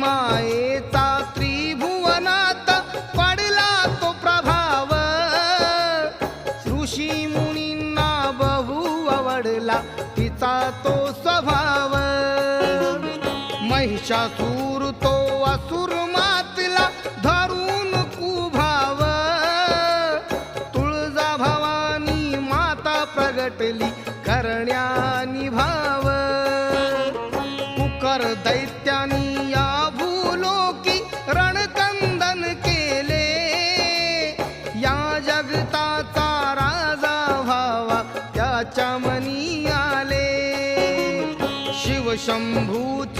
मायेचा त्रिभुवनात पडला तो प्रभाव, ऋषी मुनींना बहु आवडला तिचा तो स्वभाव. महिषासूर तो असुर मातला धरून कुभाव, तुळजा भवानी माता प्रगटली करण्यानी भाव. कुकर दैत्यानी या भूलोकी रणकंदन केले, या जगताचा राजा व्हावा त्याच्या मनी आले. शिव शंभूची